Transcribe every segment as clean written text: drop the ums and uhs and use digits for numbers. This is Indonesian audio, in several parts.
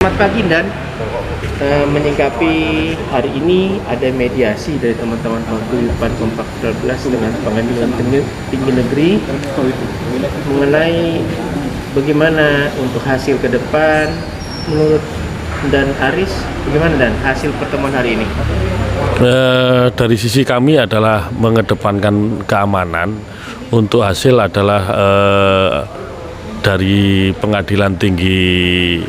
Selamat pagi Dan, menyikapi hari ini ada mediasi dari teman-teman Paguyuban Kompak 12 dengan Pengadilan Tinggi Negeri mengenai bagaimana untuk hasil ke depan. Menurut Dan Aris, bagaimana Dan hasil pertemuan hari ini? Dari sisi kami adalah mengedepankan keamanan. Untuk hasil adalah dari Pengadilan Tinggi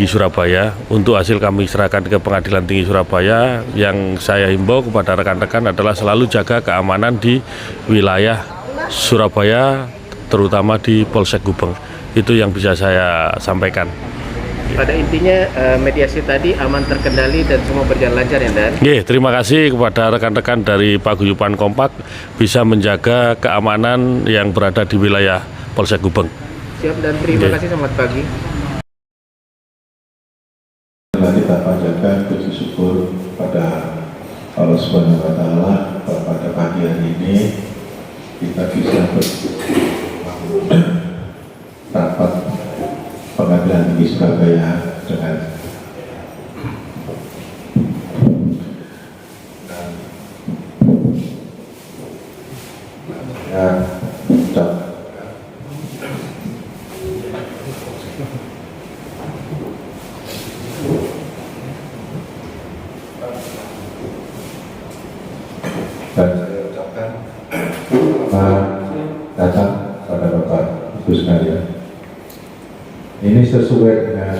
Surabaya. Untuk hasil kami serahkan ke Pengadilan Tinggi Surabaya. Yang saya himbau kepada rekan-rekan adalah selalu jaga keamanan di wilayah Surabaya, terutama di Polsek Gubeng. Itu yang bisa saya sampaikan. Pada intinya mediasi tadi aman terkendali dan semua berjalan lancar ya Dan? Terima kasih kepada rekan-rekan dari Paguyuban Kompak bisa menjaga keamanan yang berada di wilayah Polsek Gubeng. Siap Dan terima kasih, selamat pagi. Kita panjatkan puji syukur pada Allah Subhanahu wa Ta'ala pada pagi hari ini kita bisa rapat Pengadilan Tinggi Surabaya dengan dan saya ucapkan selamat datang pada Bapak Ibu sekalian. Ini sesuai dengan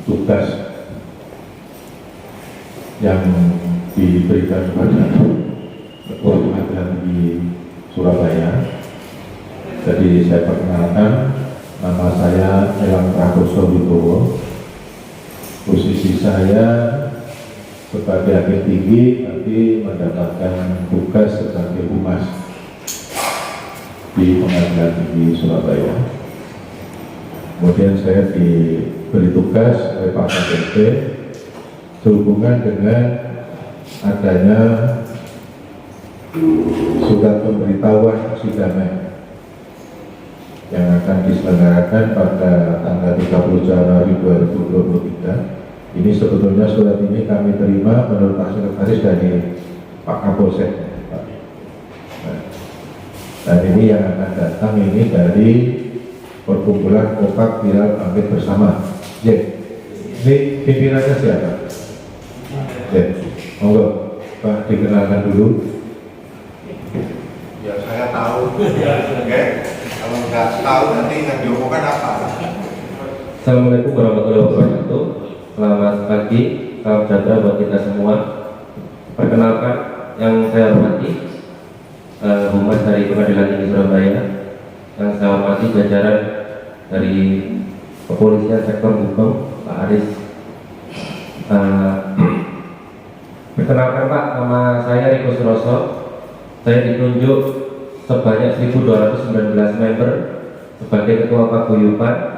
tugas yang diberikan kepada Ketua Pengadilan di Surabaya. Jadi saya perkenalkan, nama saya Elang Prakoso Wibowo. Posisi saya sebagai hakim tinggi tapi mendapatkan tugas sebagai humas di Pengadilan Tinggi Surabaya. Kemudian saya diberi tugas oleh Pak KPP sehubungan dengan adanya surat pemberitahuan persidangan yang akan diselenggarakan pada tanggal 30 Januari 2023. Ini sebetulnya surat ini kami terima menurut Pak Sekretaris dari Pak Kapolsek. Dan ini yang akan datang ini dari Perkumpulan Kompak Viral Bangkit Bersama. Ini pimpinannya siapa? Monggo Pak dikenalkan dulu. Ya saya tahu. Oke. Kalau nggak tahu nanti yang diomongkan apa? Assalamualaikum warahmatullahi wabarakatuh. Selamat pagi, salam sejahtera buat kita semua. Perkenalkan, yang saya hormati Humas dari Pengadilan Tinggi Surabaya, yang saya hormati jajaran dari Kepolisian Sektor Gubeng, Pak Aris. Perkenalkan Pak, nama saya Riko Suroso. Saya ditunjuk sebanyak 1.219 member sebagai Ketua Paguyuban.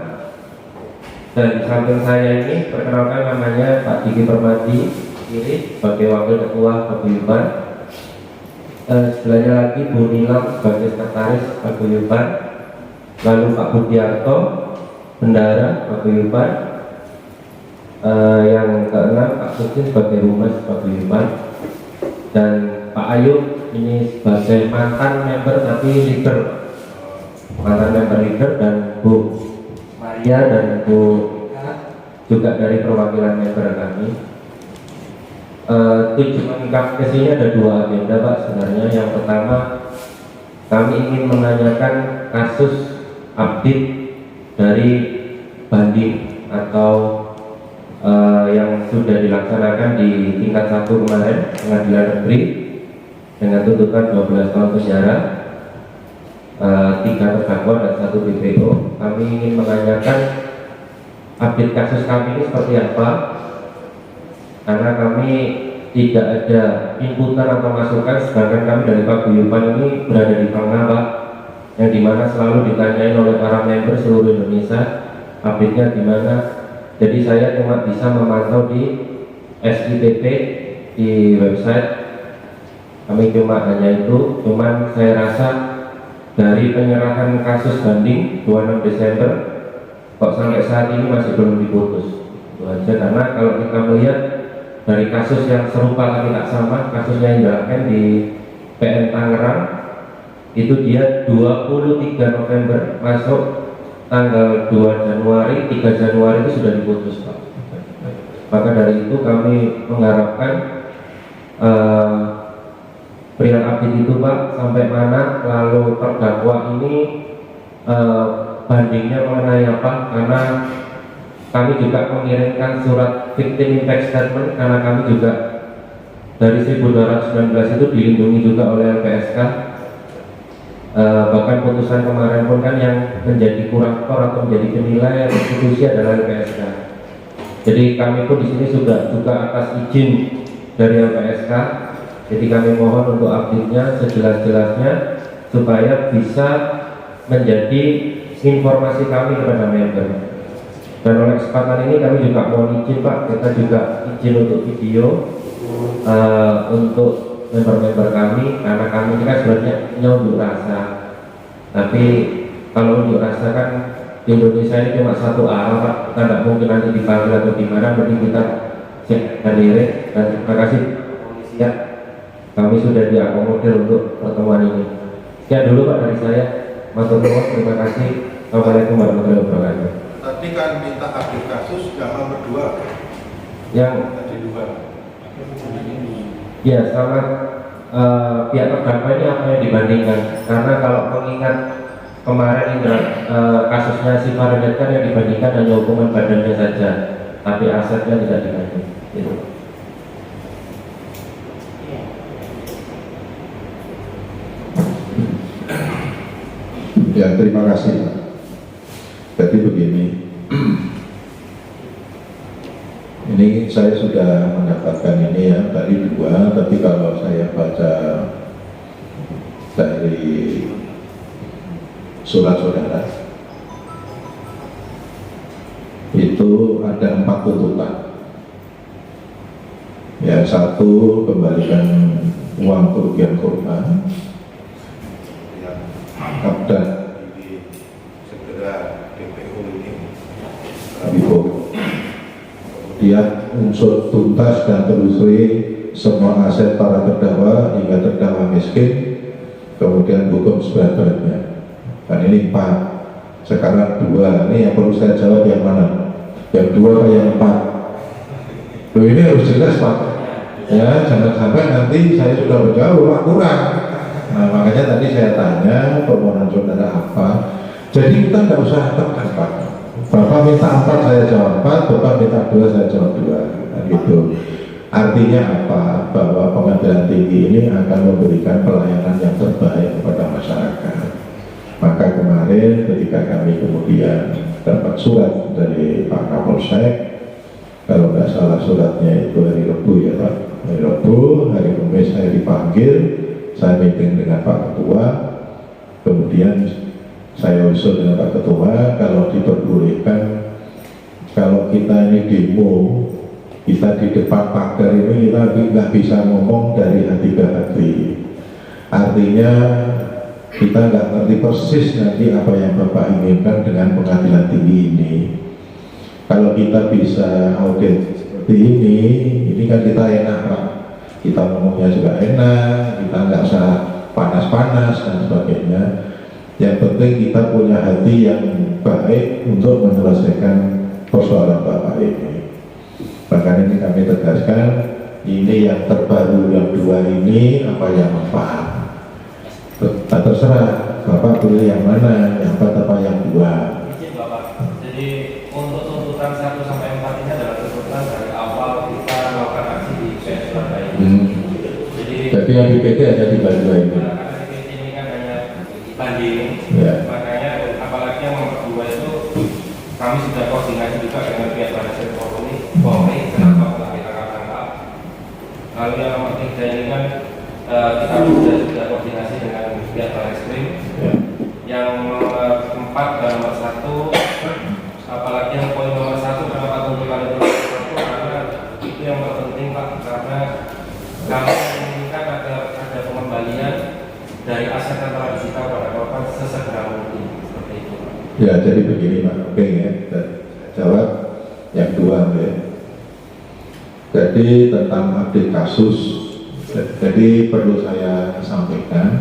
Dan di samping saya ini, perkenalkan namanya Pak Diki Permadi ini sebagai Wakil Ketua Paguyuban. Sebelahnya lagi Bu Nilam sebagai Sekretaris Paguyuban. Lalu Pak Budiarto, Bendara Paguyuban. Yang keenam Pak Sukin sebagai Humas Paguyuban. Dan Pak Ayub ini sebagai mantan member tapi leader, dan Bu Maria dan Bu juga dari perwakilan member kami. Tujuan kami kesini ada dua agenda Pak sebenarnya. Yang pertama, kami ingin menanyakan kasus update dari banding atau yang sudah dilaksanakan di tingkat 1 kemarin Pengadilan Negeri dengan tuntutan 12 tahun penjara, 3 terdakwa dan 1 DPO. Kami ingin menanyakan update kasus kami ini seperti apa, karena kami tidak ada inputan atau masukan, sedangkan kami dari Paguyuban ini berada di tengah Pak, yang dimana selalu ditanyain oleh para member seluruh Indonesia update-nya di mana. Jadi saya cuma bisa memantau di SITP di website kami, cuma hanya itu. Cuman saya rasa dari penyerahan kasus banding 26 Desember kok sampai saat ini masih belum diputus. Itu aja, karena kalau kita melihat dari kasus yang serupa tapi tak sama, kasusnya Indra Ken di PN Tangerang, itu dia 23 November masuk, tanggal 2 Januari, 3 Januari itu sudah diputus, Pak. Maka dari itu kami mengharapkan perihal update itu, Pak, sampai mana, lalu terdakwa ini bandingnya mengenai apa, karena kami juga mengirimkan surat victim impact statement, karena kami juga dari 1219 itu dilindungi juga oleh LPSK. Bahkan putusan kemarin pun kan yang menjadi kurator atau menjadi penilai restitusi adalah LPSK. Jadi kami pun di sini juga atas izin dari LPSK. Jadi kami mohon untuk update-nya sejelas-jelasnya supaya bisa menjadi informasi kami kepada member. Dan oleh kesempatan ini kami juga mohon izin, Pak, kita juga izin untuk video untuk member-member kami, karena kami ini kan sebenarnya unjuk rasa. Tapi kalau unjuk rasa kan di Indonesia ini cuma satu arah, Pak. Kita tidak mungkin nanti dipanggil atau gimana, mending kita hadir. Dan terima kasih ya, kami sudah diakomodir untuk pertemuan ini. Sekian dulu, Pak, dari saya. Mas Nuwun, terima kasih. Assalamualaikum warahmatullahi wabarakatuh. Tadi kan minta update kasus yang nomor 2. Yang Tadi 2. ya, sangat pihak terdakwa ini apa yang dibandingkan, karena kalau mengingat kemarin kasusnya si Faradat kan yang dibandingkan hanya hukuman badannya saja, tapi asetnya tidak dibanding gitu. Ya, terima kasih. Jadi begini, ini saya sudah mendapatkan ini ya dari 2, tapi kalau saya baca dari surat saudara itu ada 4 tuntutan. Ya, 1, kembalikan uang kerugian korban, dan segera DPO ini. Kemudian unsur tuntas dan telusuri semua aset para terdakwa hingga terdakwa miskin, kemudian hukum seberat-beratnya. Dan ini 4. Sekarang 2. Ini yang perlu saya jawab yang mana? Yang 2 atau yang 4? Loh, ini harus jelas, Pak. Ya, jangan sampai nanti saya sudah menjawab Pak kurang. Nah, makanya tadi saya tanya permohonan saudara apa. Jadi kita nggak usah tekan, Pak. Bapak minta 4, saya jawab 4. Bapak minta 2, saya jawab 2. Nah, gitu. Artinya apa? Bahwa pengadilan tinggi ini akan memberikan pelayanan yang terbaik kepada masyarakat. Maka kemarin ketika kami kemudian dapat surat dari Pak Kapolsek, kalau nggak salah suratnya itu hari Rabu ya Pak, hari Rabu, hari Kamis saya dipanggil, saya meeting dengan Pak Ketua, kemudian saya usul dengan Pak Ketua kalau diperbolehkan, kalau kita ini demo, kita di depan pagar ini kita nggak bisa ngomong dari hati ke hati. Artinya kita nggak ngerti persis nanti apa yang Bapak inginkan dengan pengadilan tinggi ini. Kalau kita bisa audit seperti ini kan kita enak Pak. Kita ngomongnya juga enak, kita nggak usah panas-panas dan sebagainya. Yang penting kita punya hati yang baik untuk menyelesaikan persoalan Bapak ini. Bahkan ini kami tegaskan, ini yang terbaru yang 2 ini apa yang 4. Terserah Bapak pilih yang mana, yang 4 apa yang 2. Izin Bapak, jadi untuk tuntutan 1 sampai 4 ini adalah tuntutan dari awal kita melakukan aksi di PS Surabaya. Jadi yang di PT hanya di Bandung ini. Karena di PT ini kan hanya banding, Ya. makanya apalagi yang nomor 2 itu kami sudah koordinasi juga dengan pihak Baris Krim Polri, kenapa nggak kita tangkap. Lalu yang nomor 3 ini kan kita sudah koordinasi dengan pihak Baris Krim. Ya. Yang nomor 4 dan nomor 1, apalagi yang poin nomor 1 kenapa tuntutan itu nomor 1, karena itu yang terpenting Pak, karena kami menginginkan ada pengembalian dari aset yang telah disita pada korban sesegera mungkin, seperti itu Pak. Ya, jadi begini Pak, oke ya. Jadi tentang update kasus, jadi perlu saya sampaikan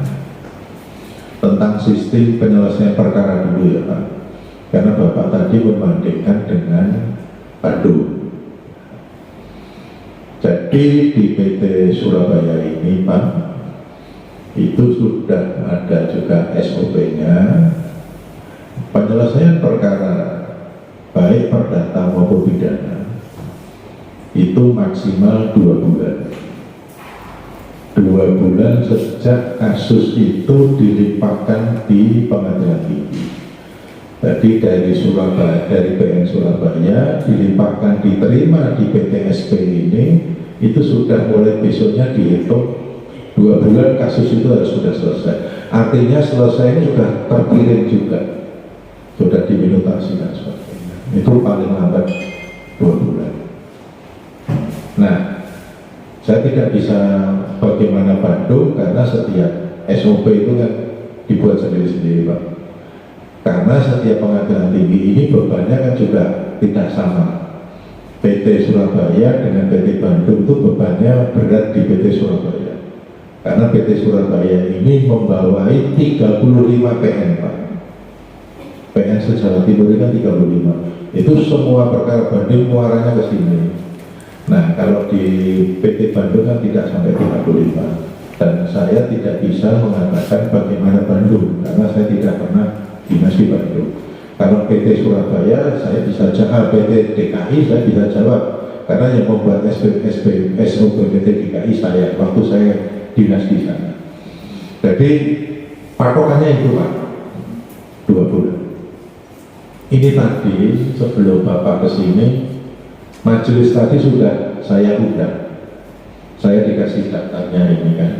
tentang sistem penyelesaian perkara dulu ya Pak. Karena Bapak tadi membandingkan dengan Bandung. Jadi di PT Surabaya ini Pak, itu sudah ada juga SOP-nya. Penyelesaian perkara baik perdata maupun pidana itu maksimal 2 bulan. 2 bulan sejak kasus itu dilimpahkan di pengadilan tinggi. Jadi dari Surabaya, dari PN Surabaya dilimpahkan diterima di PTSP ini, itu sudah mulai besoknya dihitung 2 bulan kasus itu harus sudah selesai. Artinya selesai ini sudah terkirim juga, sudah diminutasi dan sebagainya. Itu paling lambat 2 bulan. Nah, saya tidak bisa bagaimana Bandung karena setiap SOP itu kan dibuat sendiri-sendiri Pak. Karena setiap pengadilan tinggi ini bebannya kan juga tidak sama. PT Surabaya dengan PT Bandung itu bebannya berat di PT Surabaya. Karena PT Surabaya ini membawai 35 PN Pak. PN se-Jawa Timur ini kan 35. Itu semua perkara banding muaranya ke sini. Nah, kalau di PT Bandung kan tidak sampai 35, dan saya tidak bisa mengatakan bagaimana Bandung karena saya tidak pernah dinas di Bandung. Kalau PT Surabaya saya bisa jawab, PT DKI saya bisa jawab karena yang membuat SOP PT DKI saya waktu saya dinas di sana. Jadi patokannya itu Pak, 2 bulan. Ini tadi sebelum Bapak kesini, majelis tadi sudah saya undang, saya dikasih datanya ini kan.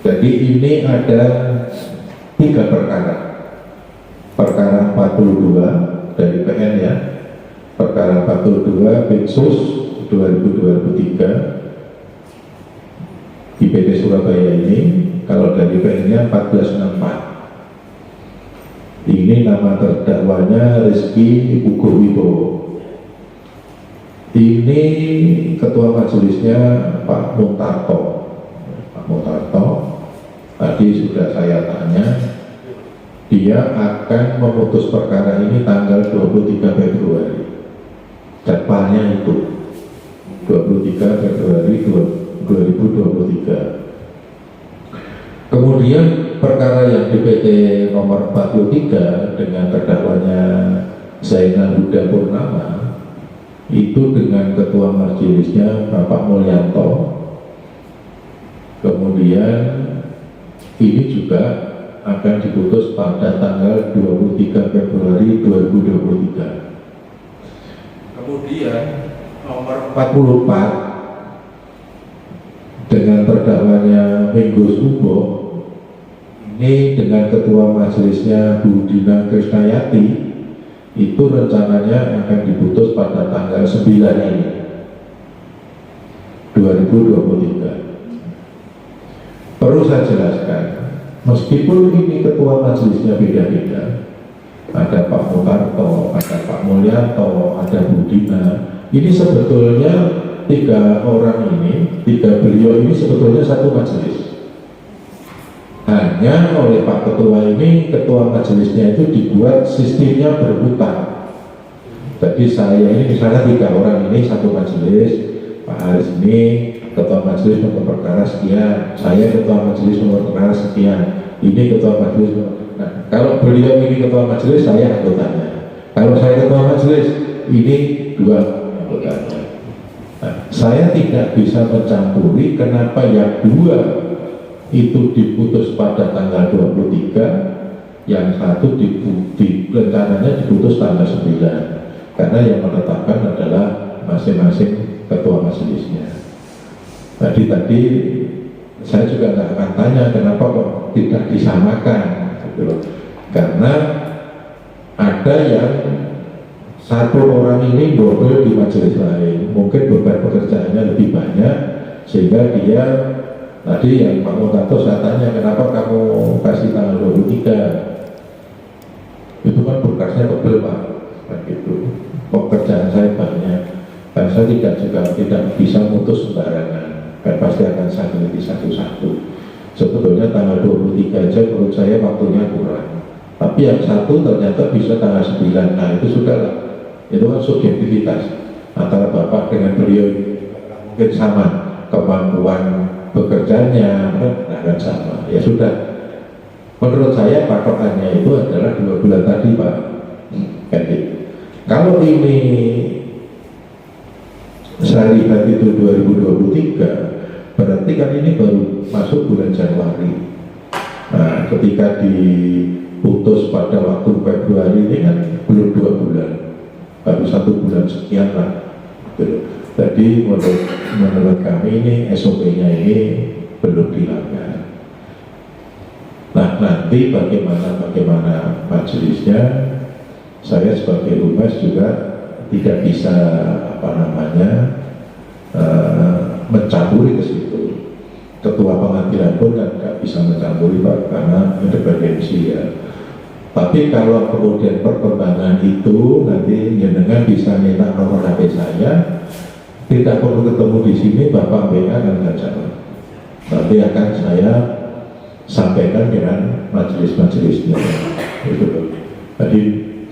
Jadi ini ada 3 perkara. Perkara 42 dari PN ya, perkara 42 Bensus 2023 di PT Surabaya ini. Kalau dari PN-nya 1464. Ini nama terdakwanya Rizky Ugo Wibowo. Ini ketua majelisnya Pak Muntarto. Pak Muntarto tadi sudah saya tanya, dia akan memutus perkara ini tanggal 23 Februari. Jadwalnya itu 23 Februari 2023. Kemudian perkara yang di PT nomor 43 dengan terdakwanya Zainal Huda Purnama itu dengan ketua majelisnya Bapak Mulyanto. Kemudian ini juga akan diputus pada tanggal 23 Februari 2023. Kemudian nomor 44 dengan terdakwanya Minggu Subo, ini dengan ketua majelisnya Bu Dina Krisnayati, itu rencananya akan diputus pada tanggal 9 ini 2023. Perlu saya jelaskan, meskipun ini ketua majelisnya beda-beda, ada Pak Muntarto, ada Pak Mulyanto, ada Bu Dina, ini sebetulnya 3 orang ini, 3 beliau ini sebetulnya satu majelis. Hanya oleh Pak Ketua ini, ketua majelisnya itu dibuat sistemnya berhutang. Jadi saya ini misalnya 3 orang ini satu majelis, Pak Haris ini ketua majelis nomor perkara sekian, saya ketua majelis nomor perkara sekian, ini ketua majelis. Nah, kalau beliau ini ketua majelis, saya anggotanya. Kalau saya ketua majelis, ini 2 anggotanya. Nah, saya tidak bisa mencampuri kenapa yang 2 itu diputus pada tanggal 23, yang satu rencananya diputus tanggal 9, karena yang menetapkan adalah masing-masing ketua majelisnya. Tadi saya juga nggak akan tanya kenapa kok tidak disamakan, gitu loh. Karena ada yang satu orang ini double di majelis lain, mungkin beban pekerjaannya lebih banyak, sehingga dia tadi yang Pak Muntarto saya tanya kenapa kamu kasih tanggal 23, itu kan berkasnya tebel Pak, gitu. Pekerjaan saya banyak. Dan saya tidak bisa memutus sembarangan, kan pasti akan saya teliti satu-satu. Sebetulnya tanggal 23 aja menurut saya waktunya kurang. Tapi yang satu ternyata bisa tanggal 9, nah itu sudahlah. Itu kan subjektivitas antara Bapak dengan beliau mungkin sama kemampuan bekerjanya, kan sama. Ya sudah. Menurut saya patokannya itu adalah 2 bulan tadi Pak. Jadi kalau ini saya lihat itu 2023, berarti kan ini baru masuk bulan Januari. Nah, ketika diputus pada waktu Februari ini kan belum 2 bulan, baru 1 bulan sekian lah. Jadi menurut kami ini SOP-nya ini belum dilanggar. Nah, nanti bagaimana majelisnya, saya sebagai humas juga tidak bisa mencampuri ke situ. Ketua pengadilan pun kan nggak bisa mencampuri Pak, karena independensi ya. Tapi kalau kemudian perkembangan itu nanti jenengan bisa minta nomor HP saya, tidak perlu ketemu di sini, Bapak BK akan jawab. Nanti akan saya sampaikan dengan majelis-majelisnya. Jadi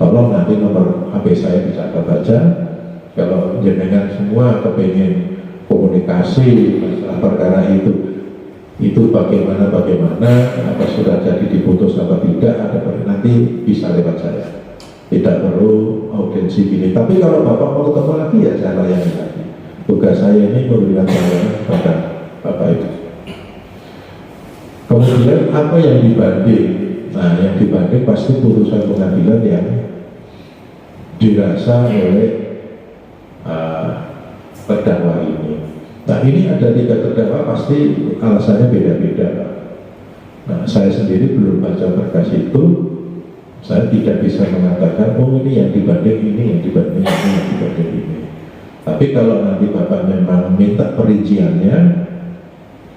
tolong nanti nomor HP saya dicatat aja. Kalau jenengan semua kepengen komunikasi masalah perkara itu bagaimana, apa sudah jadi diputus apa tidak, nanti bisa lewat saya. Tidak perlu audiensi gini. Tapi kalau Bapak mau ketemu lagi ya saya layani lagi. Tugas saya ini memberikan pelayanan kepada Bapak itu. Kemudian apa yang dibanding? Nah, yang dibanding pasti putusan pengadilan yang dirasa oleh terdakwa ini. Nah, ini ada 3 terdakwa, pasti alasannya beda-beda Pak. Nah, saya sendiri belum baca berkas itu, saya tidak bisa mengatakan oh ini yang dibanding ini, yang dibanding ini, yang dibanding ini. Tapi kalau nanti Bapak memang minta perinciannya,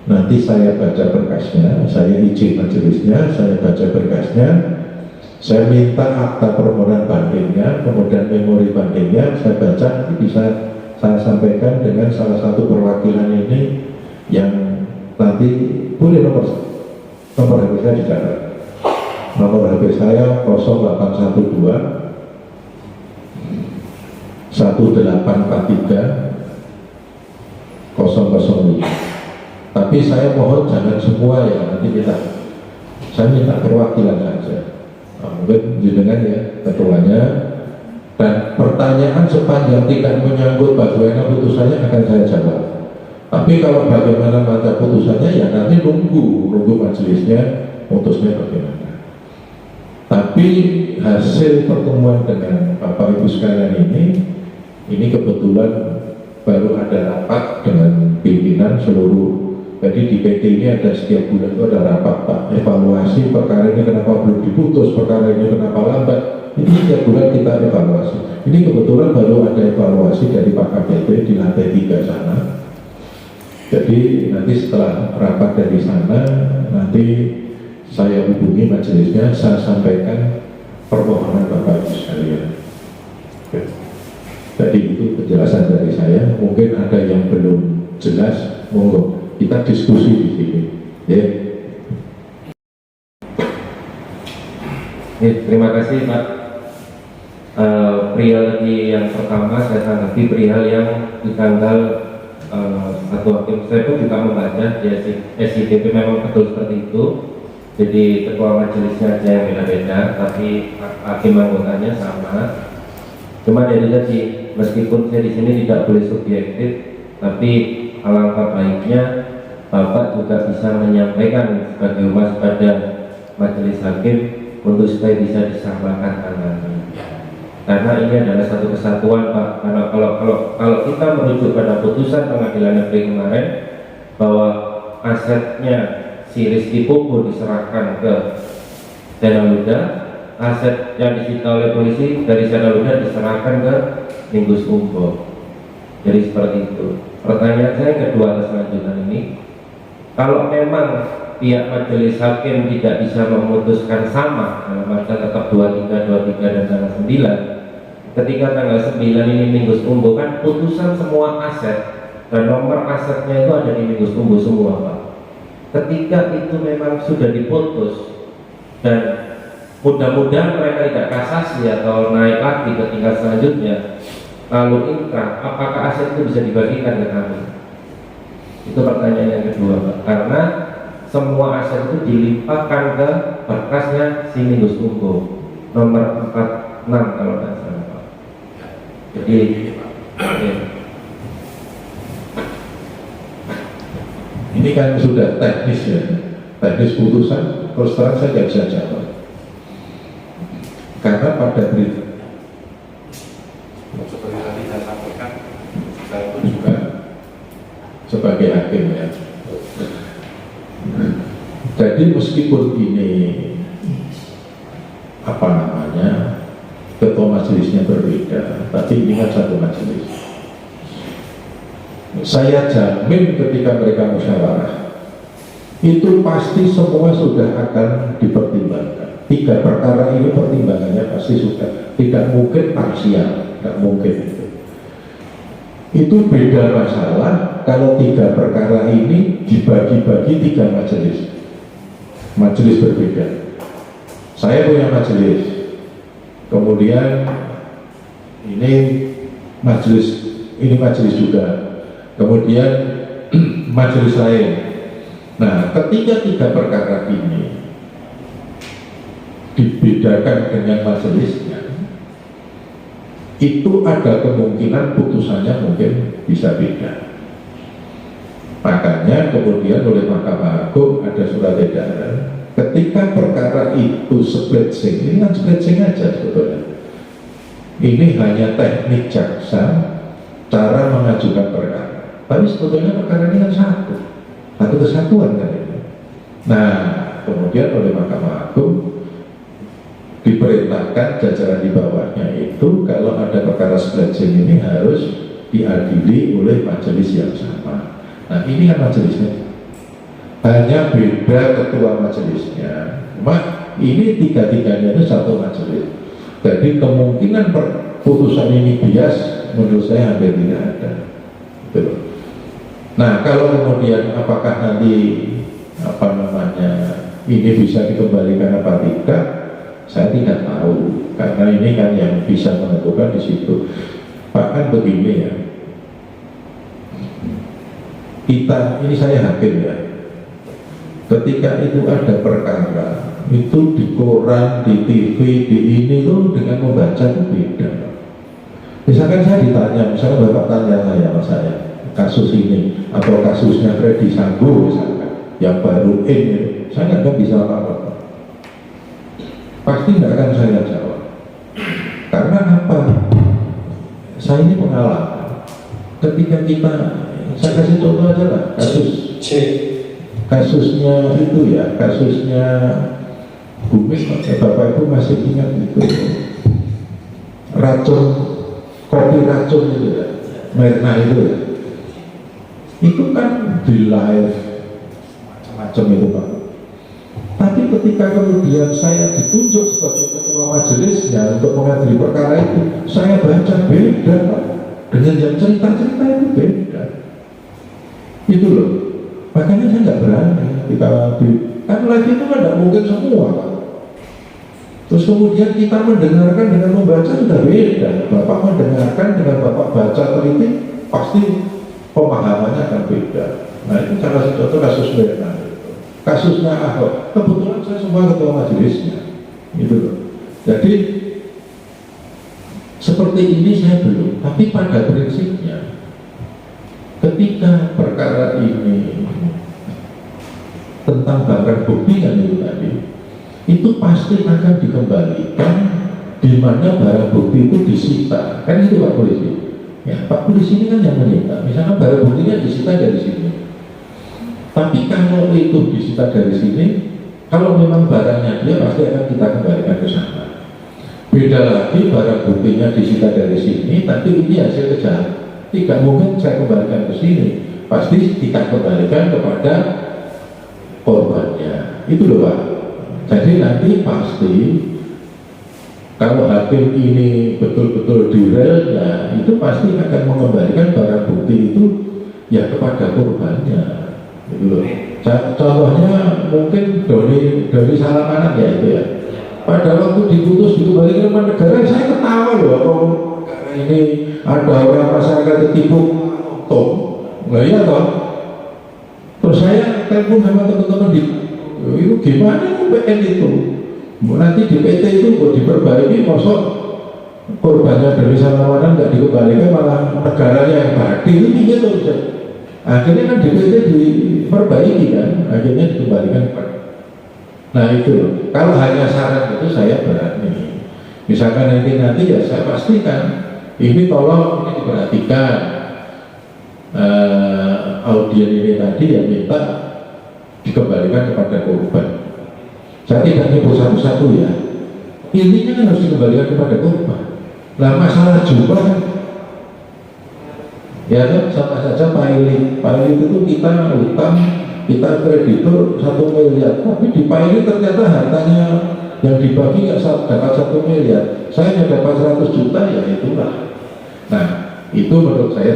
nanti saya baca berkasnya, saya izin majelisnya, saya baca berkasnya, saya minta akta permohonan bandingnya, kemudian memori bandingnya, saya baca, nanti bisa saya sampaikan dengan salah satu perwakilan ini yang nanti boleh nomor HP saya dicatat. Nomor HP saya 0812 1843 005. Tapi saya mohon jangan semua ya, nanti saya minta perwakilan saja. Mungkin jenengan ya ketuanya, dan pertanyaan sepanjang tidak menyangkut bagaimana putusannya akan saya jawab. Tapi kalau bagaimana baca putusannya ya nanti nunggu majelisnya putusnya bagaimana. Tapi hasil pertemuan dengan Bapak Ibu sekalian ini kebetulan baru ada rapat dengan pimpinan seluruh. Jadi di PT ini ada setiap bulan itu ada rapat Pak, evaluasi perkara ini kenapa belum diputus, perkara ini kenapa lambat. Ini setiap bulan kita evaluasi. Ini kebetulan baru ada evaluasi dari Pak KPP di lantai 3 sana. Jadi nanti setelah rapat dari sana, nanti saya hubungi majelisnya, saya sampaikan permohonan Bapak Ibu sekalian. Jadi itu penjelasan dari saya. Mungkin ada yang belum jelas, monggo kita diskusi di sini. Ya. Terima kasih Pak. Perihal yang pertama saya tanggapi perihal yang di tanggal 1 April. Saya pun juga membaca di SIDP memang betul seperti itu. Jadi ketua majelisnya aja yang beda-beda, tapi hakim anggotanya sama. Cuma jadi meskipun saya di sini tidak boleh subjektif, tapi alangkah baiknya Bapak juga bisa menyampaikan sebagai humas pada majelis hakim untuk supaya bisa disamakan tangannya. Karena ini adalah satu kesatuan Pak. Karena kalau kita merujuk pada putusan pengadilan negeri kemarin bahwa asetnya si Rizky Pupu diserahkan ke Senaluda, aset yang disita oleh polisi dari Senaluda diserahkan ke Minggus Umbo. Jadi seperti itu. Pertanyaan saya kedua atas lanjutan ini, kalau memang pihak majelis hakim tidak bisa memutuskan sama dalam artian tetap 23 dan tanggal 9, ketika tanggal 9 ini Minggu Umbo kan putusan semua aset dan nomor asetnya itu ada di Minggu Umbo semua Pak. Ketika itu memang sudah diputus dan mudah-mudahan mereka tidak kasasi atau naik lagi ke tingkat selanjutnya lalu inkrah, apakah aset itu bisa dibagikan ke kami? Itu pertanyaan yang kedua Pak. Karena semua aset itu dilimpahkan ke berkasnya si Minggu Umbo nomor 46 kalau tidak salah Pak. Jadi Ini kan sudah teknis ya, teknis putusan. Terus terang saya tidak bisa jawab karena pada berita Seperti tadi saya sampaikan, saya pun juga sebagai hakim ya. Jadi meskipun ini apa namanya ketua majelisnya berbeda, tapi ini kan satu majelis. Saya jamin ketika mereka musyawarah itu pasti semua sudah akan dipertimbangkan. 3 perkara ini pertimbangannya pasti sudah, tidak mungkin parsial, tidak mungkin itu. Itu beda masalah kalau 3 perkara ini dibagi-bagi 3 majelis, majelis berbeda. Saya punya majelis, kemudian ini majelis juga, kemudian majelis lain. Nah, ketika 3 perkara ini dibedakan dengan majelisnya, itu ada kemungkinan putusannya mungkin bisa beda. Makanya kemudian oleh Mahkamah Agung ada surat edaran ketika perkara itu splitsing, ini kan splitsing aja sebetulnya. Ini hanya teknik jaksa cara mengajukan perkara, tapi sebetulnya perkara ini kan satu kesatuan kan ini. Nah, kemudian oleh Mahkamah Agung diperintahkan jajaran di bawahnya itu kalau ada perkara splitsing ini harus diadili oleh majelis yang sama. Nah, ini kan majelisnya hanya beda ketua majelisnya, cuma ini 3-3-nya itu satu majelis. Jadi kemungkinan putusan ini bias menurut saya hampir tidak ada. Betul. Nah, kalau kemudian apakah nanti ini bisa dikembalikan apa tidak, saya tidak tahu karena ini kan yang bisa menentukan di situ. Bahkan begini ya, ini saya hakim ya, ketika itu ada perkara itu di koran, di TV, di ini tuh dengan membaca itu beda. Misalkan saya ditanya, misalkan Bapak tanya saya kasus ini atau kasusnya Freddy Sambo misalkan yang baru ini, saya nggak bisa apa-apa, pasti nggak akan saya jawab. Karena apa? Saya ini pengalaman. Ketika saya kasih contoh aja lah, kasusnya itu ya, kasusnya Bumis, Bapak Ibu masih ingat itu kopi racun itu ya, Mirna itu ya. Itu kan di live macam-macam itu Pak. Tapi ketika kemudian saya ditunjuk sebagai ketua majelisnya untuk mengadili perkara itu, saya baca beda Pak. Dengan yang cerita-cerita itu beda. Itu loh. Makanya saya nggak berani kan live itu kan nggak mungkin semua Pak. Terus kemudian kita mendengarkan dengan membaca sudah beda. Bapak mendengarkan dengan Bapak baca teliti pasti pemahamannya akan beda. Nah, itu salah satu kasus Mirna itu. Kasusnya Ahok, kebetulan saya semua ketua majelisnya, gitu loh. Jadi seperti ini saya belum, tapi pada prinsipnya ketika perkara ini tentang barang bukti kan itu tadi, itu pasti akan dikembalikan di mana barang bukti itu disita, kan itu Pak Polisi. Ya, Pak Polisi ini kan yang menyita, misalnya barang buktinya disita dari sini. Tapi kalau itu disita dari sini, kalau memang barangnya dia pasti akan kita kembalikan ke sana. Beda lagi barang buktinya disita dari sini, tapi ini hasil kejahatan. Tidak mungkin saya kembalikan ke sini, pasti kita kembalikan kepada korbannya. Itu loh Pak. Jadi nanti pasti kalau hakim ini betul-betul di relnya, itu pasti akan mengembalikan barang bukti itu ya kepada korbannya, gitu loh. Contohnya mungkin dari Salamanan ya itu ya. Pada waktu diputus dikembalikan ke negara, saya ketawa loh, kalau ini ada orang masyarakat ditipu top, nggak iya toh. Terus saya telepon sama teman-teman itu gimana PN itu? Nanti di PT itu kok diperbaiki, masuk korbannya dari Salamanan nggak dikembalikan, malah negaranya yang badi itu gitu. Akhirnya kan di PT diperbaiki kan, akhirnya dikembalikan kepada. Nah itu, kalau hanya syarat itu saya berani. Misalkan nanti ya saya pastikan ini tolong ini diperhatikan. Audien ini tadi yang minta dikembalikan kepada korban. Saya tidak nyebut satu-satu ya. Intinya kan harus dikembalikan kepada korban. Nah masalah jumlah kan, ya kan sama saja pilot itu kita utang, kita kreditur 1 miliar, tapi di pilot ternyata hartanya yang dibagi nggak dapat 1 miliar, saya hanya dapat 100 juta, ya itulah. Nah itu menurut saya,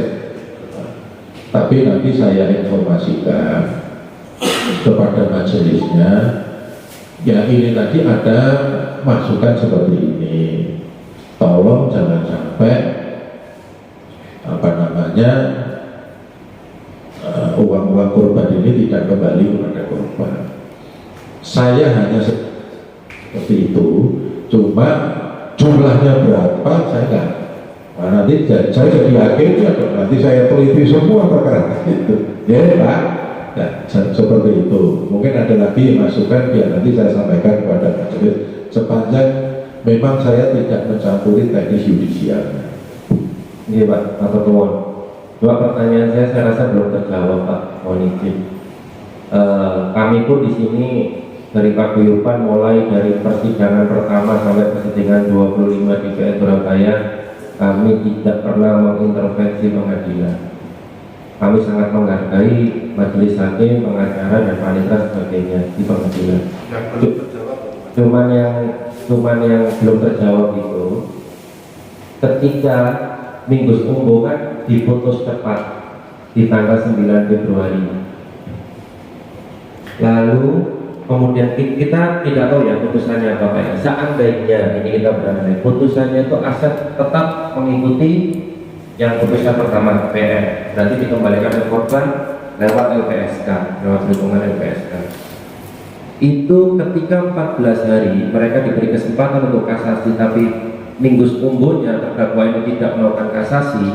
tapi nanti saya informasikan kepada majelisnya. Ya ini tadi ada masukan seperti ini, tolong jangan sampai uang-uang korban ini tidak kembali kepada korban. Saya hanya seperti itu, cuma jumlahnya berapa saya nggak. Nah, nanti saya jadi hakim ya, nanti saya teliti semua perkara itu, ya Pak. Nah, seperti itu. Mungkin ada lagi masukan, biar nanti saya sampaikan kepada majelis. Sepanjang memang saya tidak mencampuri teknis yudisial. Iya Pak, atau Tuan. Dua pertanyaan saya rasa belum terjawab Pak. Mohon izin. Kami pun di sini dari paguyuban mulai dari persidangan pertama sampai persidangan 25 di PN Surabaya, kami tidak pernah mengintervensi pengadilan. Kami sangat menghargai majelis hakim, pengacara dan panitera sebagainya di pengadilan. Cuman yang belum terjawab itu, ketika Minggu Umbo kan diputus cepat di tanggal 9 Februari. Lalu kemudian kita tidak tahu ya putusannya apa Pak. Seandainya ini kita berandai putusannya itu aset tetap mengikuti yang putusan pertama PN, nanti dikembalikan ke korban lewat LPSK, lewat perhitungan LPSK. Itu ketika 14 hari mereka diberi kesempatan untuk kasasi, tapi Minggu umumnya terdakwa ini tidak melakukan kasasi,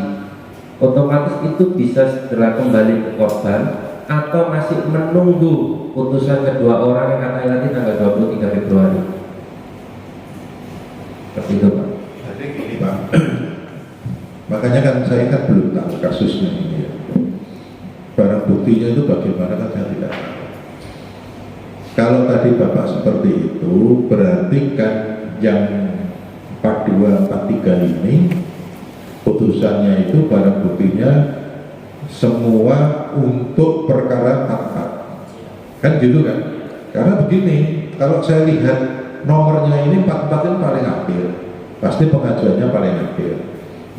otomatis itu bisa segera kembali ke korban atau masih menunggu putusan kedua orang yang katanya nanti tanggal 23 Februari. Seperti itu Pak. Jadi gini Pak, makanya kan saya kan belum tahu kasusnya ini ya. Barang buktinya itu bagaimana kan saya tidak tahu. Kalau tadi Bapak seperti itu, berarti kan yang 42, 43 ini putusannya itu barang buktinya semua untuk perkara 44. Kan gitu kan? Karena begini, kalau saya lihat nomornya ini 44 yang paling akhir, pasti pengajuannya paling akhir.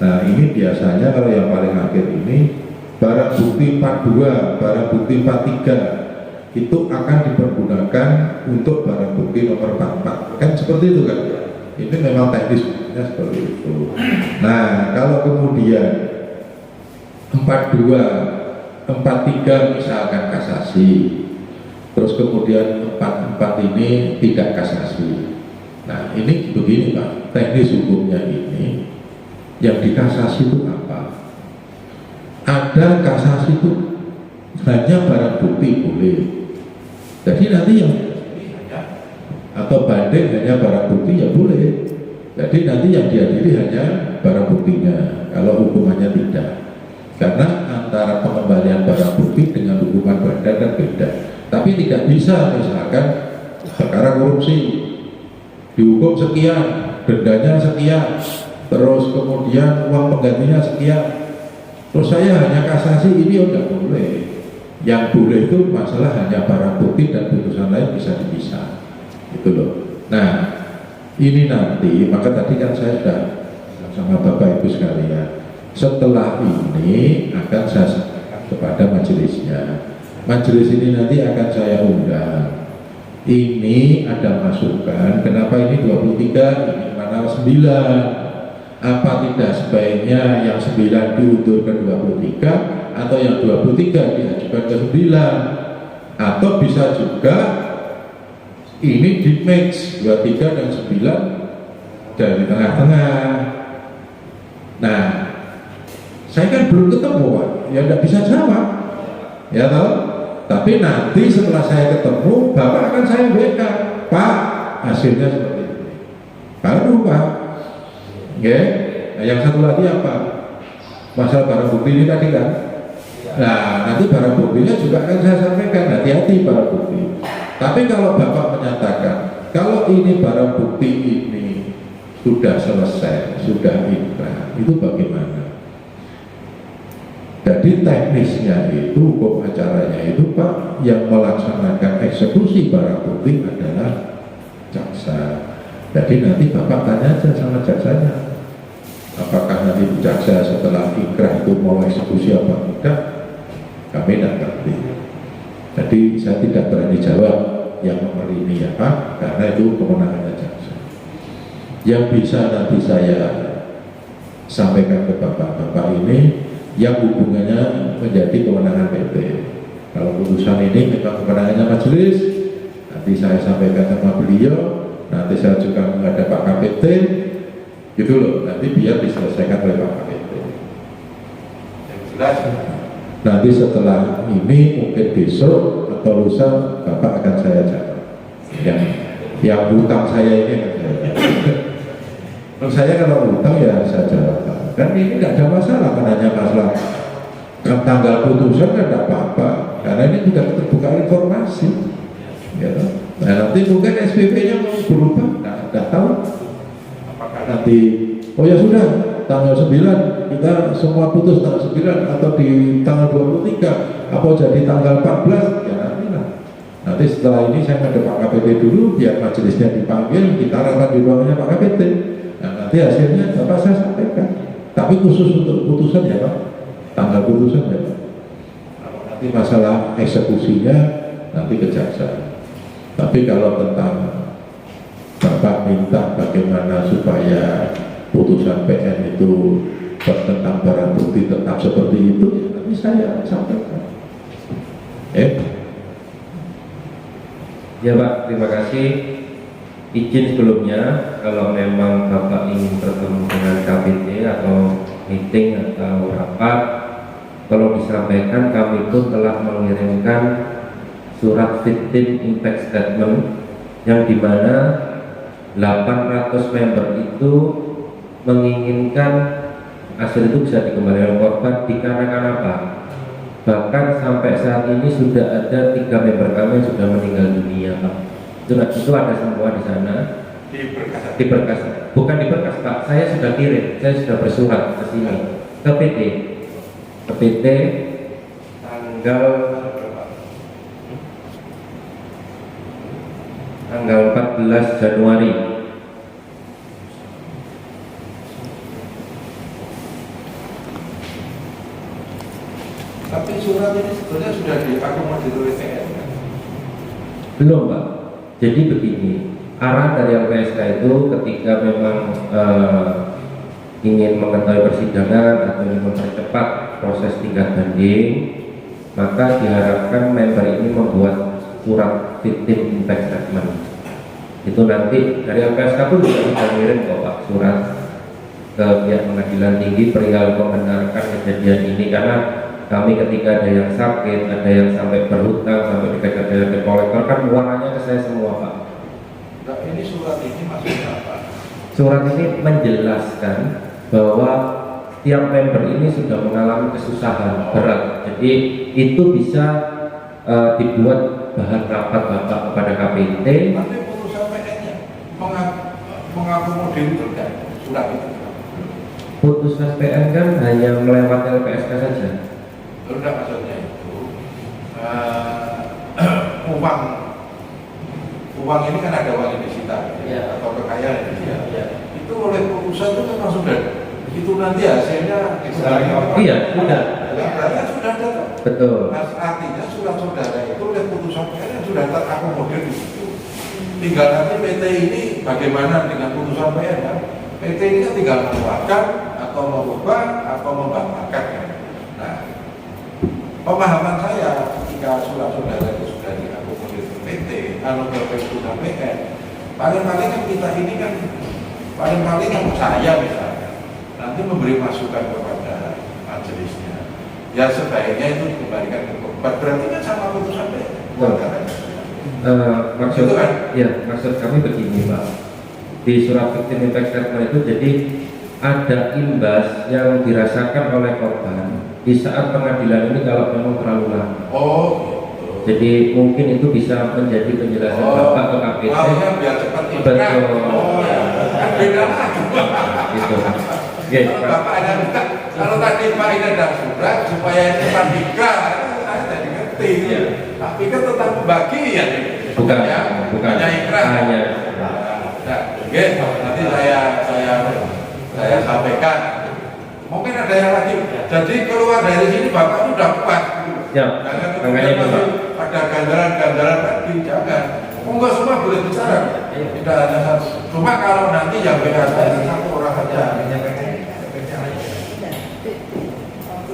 Nah ini biasanya kalau yang paling akhir ini barang bukti 42, barang bukti 43 itu akan dipergunakan untuk barang bukti nomor 44. Kan seperti itu kan? Ini memang teknisnya seperti itu. Nah kalau kemudian 42, 43 misalkan kasasi, terus kemudian 44 ini tidak kasasi. Nah ini begini Pak, teknis hukumnya ini yang dikasasi itu apa? Ada kasasi itu hanya barang bukti boleh. Jadi nanti yang atau banding hanya barang bukti ya boleh. Jadi nanti yang diadili hanya barang buktinya, kalau hukumannya tidak. Karena antara pengembalian barang bukti dengan hukuman bandar kan beda. Tapi tidak bisa misalkan perkara korupsi dihukum sekian, dendanya sekian, terus kemudian uang penggantinya sekian, terus saya hanya kasasi, ini tidak boleh. Yang boleh itu masalah hanya barang bukti dan putusan lain bisa dipisah, gitu loh. Nah Ini nanti, maka tadi kan saya sudah sama Bapak Ibu sekalian, setelah ini akan saya sampaikan kepada majelisnya. Majelis ini nanti akan saya undang. Ini ada masukan, kenapa ini 23, ini mana 9? Apa tidak sebaiknya yang 9 diundur ke 23 atau yang 23 diajukan ke 9? Atau bisa juga ini di mix 23 dan 9 dari tengah-tengah. Nah, saya kan belum ketemu Pak, ya tidak bisa jawab, ya toh. Tapi nanti setelah saya ketemu, Bapak akan saya berikan, Pak, hasilnya seperti ini. Baru Pak, oke. Nah, yang satu lagi apa? Masalah barang bukti ini tadi kan. Nah, nanti barang buktinya juga akan saya sampaikan, hati-hati barang bukti. Tapi kalau Bapak menyatakan, kalau ini barang bukti ini sudah selesai, sudah inkrah, itu bagaimana? Jadi teknisnya itu, hukum acaranya itu Pak, yang melaksanakan eksekusi barang bukti adalah jaksa. Jadi nanti Bapak tanya aja sama jaksanya, apakah nanti jaksa setelah inkrah itu mau eksekusi apa tidak, kami tidak ngerti. Jadi saya tidak berani jawab yang nomor ini ya Pak, karena itu kewenangannya jaksa. Yang bisa nanti saya sampaikan ke Bapak-Bapak ini yang hubungannya menjadi kewenangan PT. Kalau putusan ini memang kewenangannya majelis, nanti saya sampaikan sama beliau, nanti saya juga menghadap Pak KPT, gitu loh, nanti biar diselesaikan oleh Pak KPT. Jelas. Nanti setelah ini mungkin besok atau lusa Bapak akan saya jawab. Yang hutang saya ini akan saya jawab. Kalau saya kalau hutang ya saya jawab. Kan ini tidak ada masalah, kan hanya masalah kan tanggal putusan kan tidak apa-apa, karena ini sudah terbuka informasi. Ya, nah nanti mungkin SPP-nya mau berubah, tidak tahu. Apakah nanti, oh ya sudah, tanggal 9 kita semua putus tanggal 9 atau di tanggal 23, apa jadi tanggal 14? Ya nanti lah. Nanti setelah ini saya ngadep Pak KPT dulu, biar majelisnya dipanggil, kita rapat di ruangannya Pak KPT. Nah nanti hasilnya Bapak saya sampaikan. Tapi khusus untuk putusan ya Pak, tanggal putusan ya Pak. Nanti masalah eksekusinya nanti ke jaksa. Tapi kalau tentang Bapak minta bagaimana supaya putusan PN itu tentang barang bukti tetap seperti itu, ya nanti saya sampaikan. Ya Pak, terima kasih. Izin sebelumnya, kalau memang Bapak ingin bertemu dengan KPT atau meeting atau rapat, kalau disampaikan kami pun telah mengirimkan surat victim impact statement yang dimana 800 member itu menginginkan hasil itu bisa dikembalikan korban dikarenakan apa? Bahkan sampai saat ini sudah ada 3 member kami yang sudah meninggal dunia Pak. Itu ada semua di sana di berkas, bukan di berkas Pak, saya sudah kirim, saya sudah bersurat ke sini ke PT tanggal 14 Januari. Tapi surat ini sebenarnya sudah diakomodir oleh PN. Belum Pak. Jadi begini, arah dari LPSK itu ketika memang ingin mengetahui persidangan atau ingin mempercepat proses tingkat banding, maka diharapkan member ini membuat surat victim impact statement. Itu nanti dari LPSK pun juga bisa mengirim kok Pak surat ke pihak pengadilan tinggi perihal membenarkan kejadian ini, karena kami ketika ada yang sakit, ada yang sampai berhutang, sampai dikejar ke kolektor, kan uangnya ke saya semua Pak. Nah, ini surat ini maksudnya apa? Surat ini menjelaskan bahwa tiap member ini sudah mengalami kesusahan berat, jadi itu bisa dibuat bahan rapat Bapak kepada KPT. Nanti putusan PN-nya mengakomodir itu kan surat itu. Putusan PN kan hanya melewati LPSK saja. Enggak, maksudnya itu uang ini kan ada uang di sini. kita Ya. atau kekayaan Indonesia. Ya. Itu oleh putusan itu memang sudah itu nanti hasilnya Iya, sudah. berarti kan sudah ada. Betul. Mas, artinya surat saudara itu oleh putusan PN sudah terakomodir di situ. Tinggal nanti PT ini bagaimana dengan putusan PN kan? PT ini kan tinggal mengeluarkan atau merubah atau membatalkan. Nah, pemahaman saya ketika surat saudara itu sudah diakomodir ke PT, kalau ke putusan PN, paling-paling kan kita ini kan paling-paling kan saya misalnya nanti memberi masukan kepada majelisnya. Ya sebaiknya itu dikembalikan ke korban. Berarti kan sama putusan PN. Maksud Itu kan? ya, maksud kami begini Pak, di surat victim impact statement itu jadi ada imbas yang dirasakan oleh korban di saat pengadilan ini kalau memang terlalu lama. Oh, Jadi mungkin itu bisa menjadi penjelasan Bapak ke KPC. Maunya biar cepat Betul. Oh, ya. Kan beda lagi. Gitu. Oke, Kalau Pak. Bapak ada minta, kalau tadi Pak ini ada surat supaya cepat nikah, saya jadi ngerti. Iya. Tapi kan tentang membagi ya. Bukan, Ya, bukan. hanya ikhlas. Hanya. Nah, oke, nanti saya sampaikan. Mungkin ada yang lagi. Jadi keluar dari sini Bapak sudah puas. Ya, Jangan makanya kemudian itu Pak. masih ada gandaran-gandaran tadi, jangan. Enggak semua boleh bicara. Tidak hanya satu. Cuma kalau nanti yang PKS satu orang saja.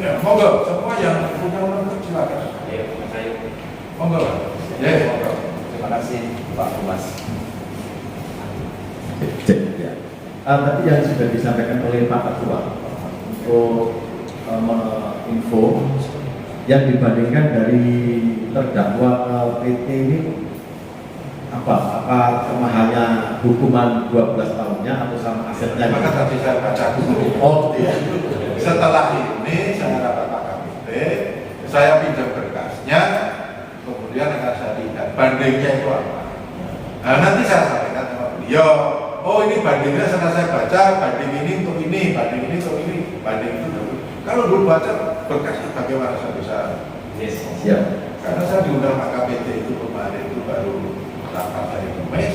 Ya, monggo, semua yang punya nomor silakan. Monggo. Ya, monggo. Terima kasih Pak Thomas. Ya. Tadi yang sudah disampaikan oleh Pak Ketua untuk info yang dibandingkan dari terdakwa PT ini apa kemahannya hukuman 12 tahunnya atau sama asetnya? Maka tadi saya baca dulu. Oh iya. Setelah ini saya rapat Pak KPT, saya pinjam berkasnya, kemudian akan saya lihat bandingnya itu apa. Nah, nanti saya sampaikan sama beliau. Oh ini bandingnya setelah saya baca, banding ini untuk ini, banding ini untuk ini, banding itu dulu. Kalau belum baca berkasnya bagaimana saya bisa? Siap. Karena saya diundang Pak KPT itu kemarin itu baru rapat hari Kamis,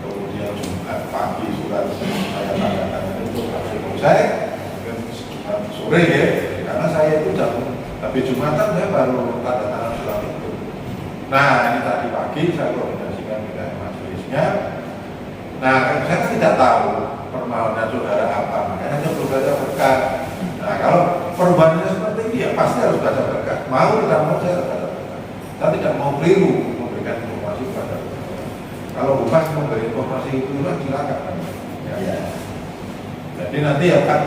kemudian Jumat pagi surat saya tandakan itu hasil saya sore ya, karena saya itu habis Jumatan saya baru tanda tangan surat itu. Nah ini tadi pagi saya koordinasikan dengan majelisnya. Nah saya kan tidak tahu permohonan saudara apa, makanya saya belum baca berkas. Nah kalau perubahannya seperti ini ya pasti harus baca berkas. Mau tidak mau saya harus baca berkas. Saya tidak mau keliru memberikan informasi kepada saudara. Kalau bukan memberi informasi itu silakan. Ya. Jadi nanti ya Pak,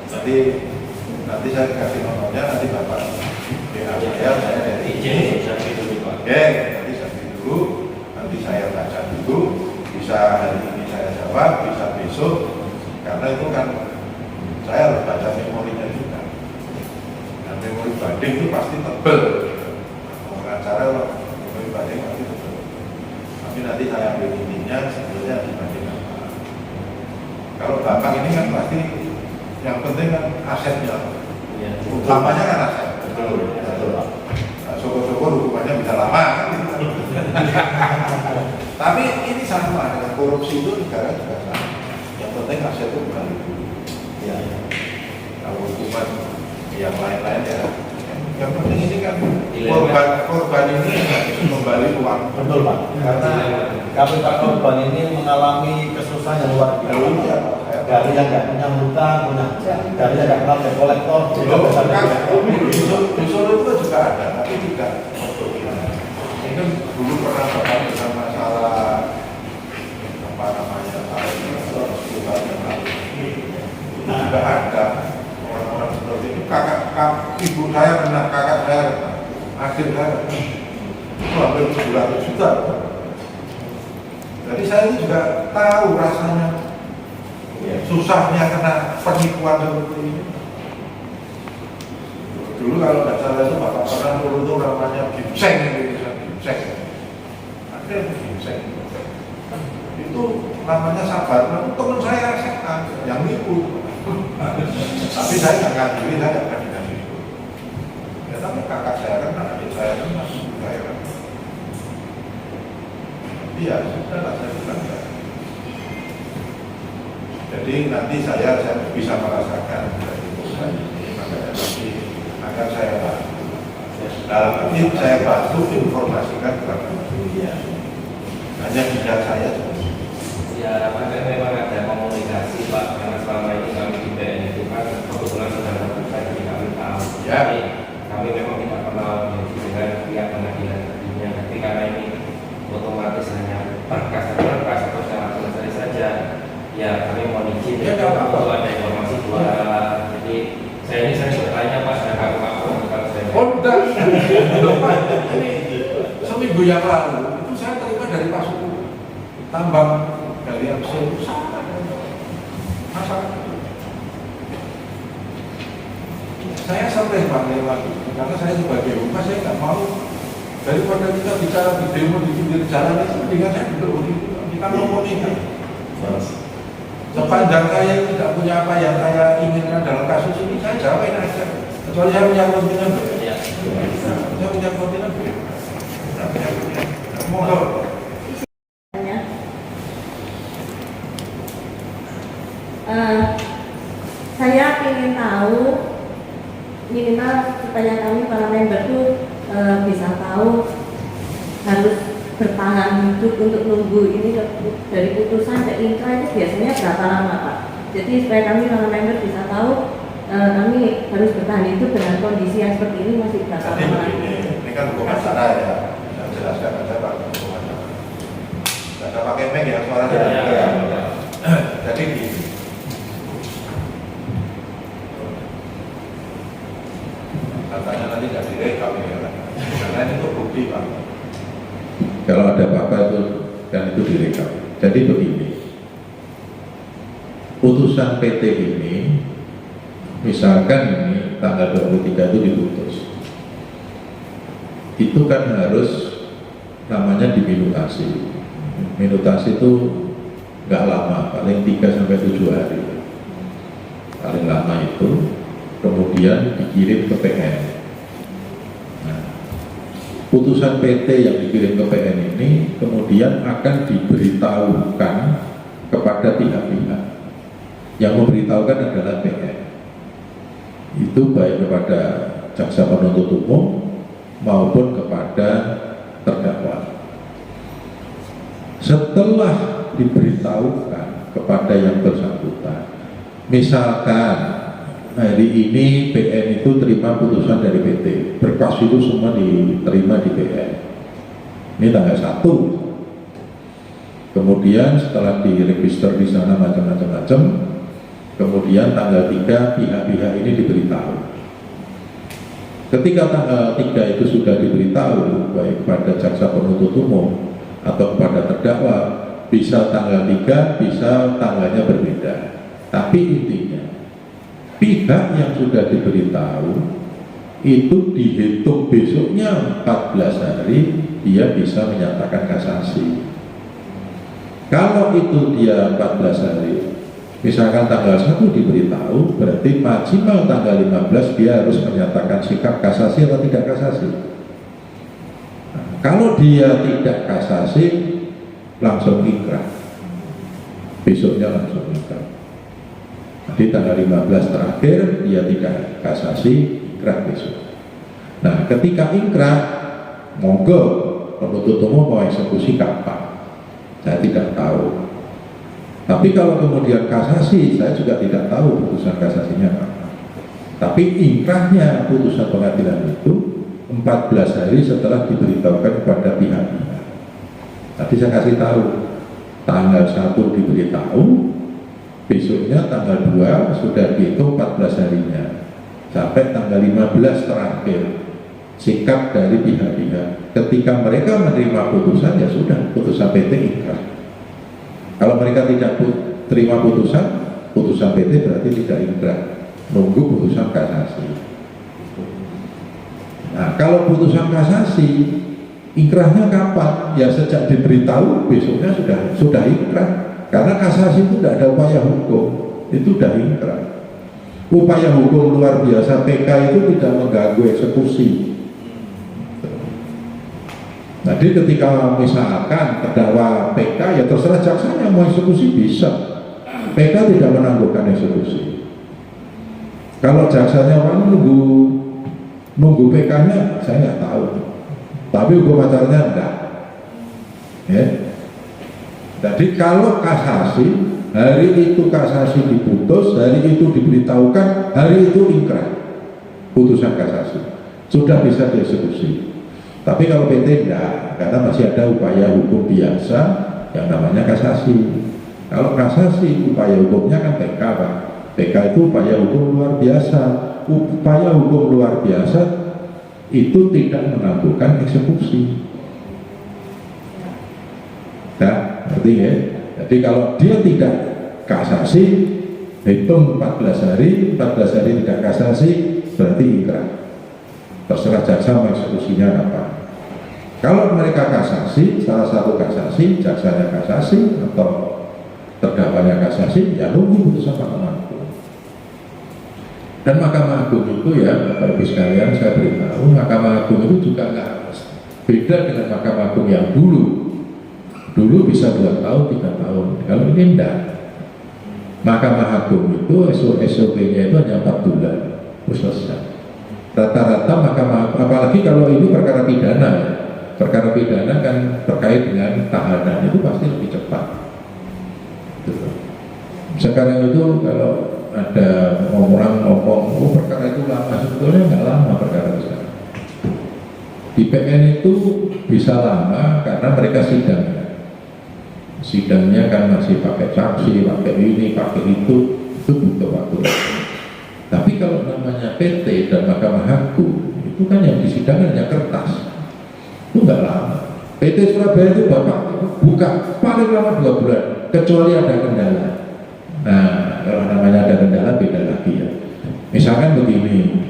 nanti saya kasih nomornya, nanti Bapak WA saya dari izin oke, nanti saya dulu, nanti saya baca dulu, bisa hari ini saya jawab, bisa besok, karena itu kan saya harus baca memorinya juga. Dan memori banding itu pasti tebel. Pengacara memori banding pasti tebel. Tapi nanti saya ambil intinya sebenarnya dibanding apa. Kalau Bapak ini kan pasti yang penting kan asetnya. Utamanya kan aset. Betul. Nah, syukur-syukur hukumannya bisa lama kan. Tapi ini sama dengan korupsi itu negara juga sama. Yang penting aset itu kembali dulu. Ya. Kalau hukuman yang lain-lain ya. Yang penting ini kan korban ini kembali uang. Betul Pak. Karena kami Pak korban ini mengalami kesusahan yang luar biasa. Dari yang nggak punya hutang, dari yang nggak kenal debt kolektor, di Solo itu juga ada, tapi tidak. Ini kan dulu pernah bapak bersama masalah apa namanya juga ada orang-orang seperti itu. Ibu saya pernah, kakak saya, akhir saya itu hampir 700 juta. Jadi saya ini juga tahu rasanya. Susahnya kena penipuan seperti ini. Dulu kalau nggak salah itu bapak pernah dulu itu namanya ginseng, ginseng. Ada ginseng. Itu namanya sabar. Nah, teman saya SMA yang nipu. Tapi saya nggak ngadili, saya nggak pernah dikasih itu. Ya tapi kakak saya kan, adik saya kan masuk saya kan. Iya, sudah lah saya bilang. Jadi nanti saya bisa merasakan dari perusahaan ini, makanya nanti akan saya bantu. Dalam arti saya bantu informasikan kepada masyarakat. Hanya tidak saya seperti itu. Ya, makanya memang ada komunikasi Pak, karena selama ini kami di BN itu kan kebetulan sedang terbuka, jadi kami tahu. Ya. Jadi kami memang tidak pernah menjadi dengan pihak pengadilan negerinya, tapi karena ini otomatis hanya berkas atau syarat selesai saja. Ya, kami mohon izin Ya, nggak apa-apa. kalau ada informasi dua arah. Jadi saya bertanya Pak, saya nggak apa-apa kalau saya. Oh, enggak. Pak, ini seminggu yang lalu itu saya terima dari Pak Suku tambang dari Absil masalah. Saya sampai pakai lagi karena saya sebagai humas saya nggak mau daripada kita bicara di demo di pinggir jalan itu mendingan saya duduk di kita ngomongin. Sepanjang saya tidak punya apa yang saya inginkan dalam kasus ini, saya jawabin aja. Kecuali saya punya kepentingan. Ya. Saya punya kepentingan. Monggo. Saya ingin tahu minimal supaya kami para member itu bisa tahu harus bertahan hidup untuk nunggu ini dari putusan ke inkrah itu biasanya berapa lama Pak? Jadi supaya kami para member bisa tahu kami harus bertahan hidup dengan kondisi yang seperti ini masih berapa Jadi lama? ini kan hukum acara ya. Saya jelaskan aja Pak hukum acara. Tidak ada pakai mic ya suaranya. Ya. Jadi gini. Katanya nanti tidak direkam ya. Karena ini untuk bukti Pak. Kalau ada apa-apa itu dan itu direkam. Jadi begini, putusan PT ini, misalkan ini tanggal 23 itu diputus, itu kan harus namanya diminutasi. Minutasi itu nggak lama, paling 3-7 hari. Paling lama itu, kemudian dikirim ke PN. Putusan PT yang dikirim ke PN ini kemudian akan diberitahukan kepada pihak-pihak. Yang memberitahukan adalah PN. Itu baik kepada jaksa penuntut umum maupun kepada terdakwa. Setelah diberitahukan kepada yang bersangkutan, misalkan hari ini PN itu terima putusan dari PT, berkas itu semua diterima di PN. Ini tanggal 1. Kemudian setelah diregister di sana macam-macam, kemudian tanggal 3 pihak-pihak ini diberitahu. Ketika tanggal 3 itu sudah diberitahu baik kepada jaksa penuntut umum atau kepada terdakwa, bisa tanggal 3, bisa tanggalnya berbeda. Tapi intinya pihak yang sudah diberitahu itu dihitung besoknya 14 hari dia bisa menyatakan kasasi. Kalau itu dia 14 hari, misalkan tanggal 1 diberitahu, berarti maksimal tanggal 15 dia harus menyatakan sikap kasasi atau tidak kasasi. Nah, kalau dia tidak kasasi, langsung ingkrah. Besoknya langsung ingkrah. Di tanggal 15 terakhir dia tidak kasasi, ingkrah besok. Nah, ketika ingkrah, monggo penuntut umum mau eksekusi kapan? Saya tidak tahu. Tapi kalau kemudian kasasi, saya juga tidak tahu putusan kasasinya kapan. Tapi ingkrahnya putusan pengadilan itu 14 hari setelah diberitahukan kepada pihak-pihak. Tadi saya kasih tahu, tanggal 1 diberitahu, besoknya tanggal 2 sudah dihitung 14 harinya sampai tanggal 15 terakhir sikap dari pihak-pihak. Ketika mereka menerima putusan, ya sudah, putusan PT ingkrah. Kalau mereka tidak terima putusan PT berarti tidak ingkrah, nunggu putusan kasasi. Nah, kalau putusan kasasi ingkrahnya kapan? Ya sejak diberitahu besoknya sudah ingkrah. Karena kasasi itu tidak ada upaya hukum, itu sudah ingkrah. Upaya hukum luar biasa PK itu tidak mengganggu eksekusi. Jadi ketika misalkan terdakwa PK, ya terserah jaksanya mau eksekusi bisa. PK tidak menangguhkan eksekusi. Kalau jaksanya nunggu PK-nya, saya nggak tahu. Tapi hukum acaranya enggak. Ya. Jadi kalau kasasi, hari itu kasasi diputus, hari itu diberitahukan, hari itu ingkrah putusan kasasi, sudah bisa dieksekusi. Tapi kalau PT enggak, karena masih ada upaya hukum biasa yang namanya kasasi. Kalau kasasi, upaya hukumnya kan PK, Pak. PK itu upaya hukum luar biasa. Upaya hukum luar biasa itu tidak menangguhkan eksekusi. Nah, ngerti ya? Jadi kalau dia tidak kasasi, hitung 14 hari tidak kasasi, berarti ingkrah. Terserah jaksa mengeksekusinya apa. Kalau mereka kasasi, salah satu kasasi, jaksanya kasasi atau terdakwanya kasasi, ya nunggu putusan Mahkamah Agung. Dan Mahkamah Agung itu ya, Bapak Ibu sekalian, saya beritahu, Mahkamah Agung itu juga nggak beda dengan Mahkamah Agung yang dulu. Dulu bisa 2 tahun, 3 tahun. Kalau ini enggak. Mahkamah Agung itu SOP-nya itu hanya 4 bulan, terus selesai. Rata-rata Mahkamah, apalagi kalau ini perkara pidana ya. Perkara pidana kan terkait dengan tahanan, itu pasti lebih cepat. Gitu. Sekarang itu kalau ada orang ngomong, oh perkara itu lama, sebetulnya nggak lama perkara itu. Di PN itu bisa lama karena mereka sidang. Sidangnya kan masih pakai saksi, pakai ini, pakai itu butuh waktu. Tapi kalau namanya PT dan Mahkamah Agung, itu kan yang disidangkan hanya kertas, itu nggak lama. PT Surabaya itu Bapak buka paling lama 2 bulan, kecuali ada kendala. Nah, kalau namanya ada kendala beda lagi ya. Misalkan begini,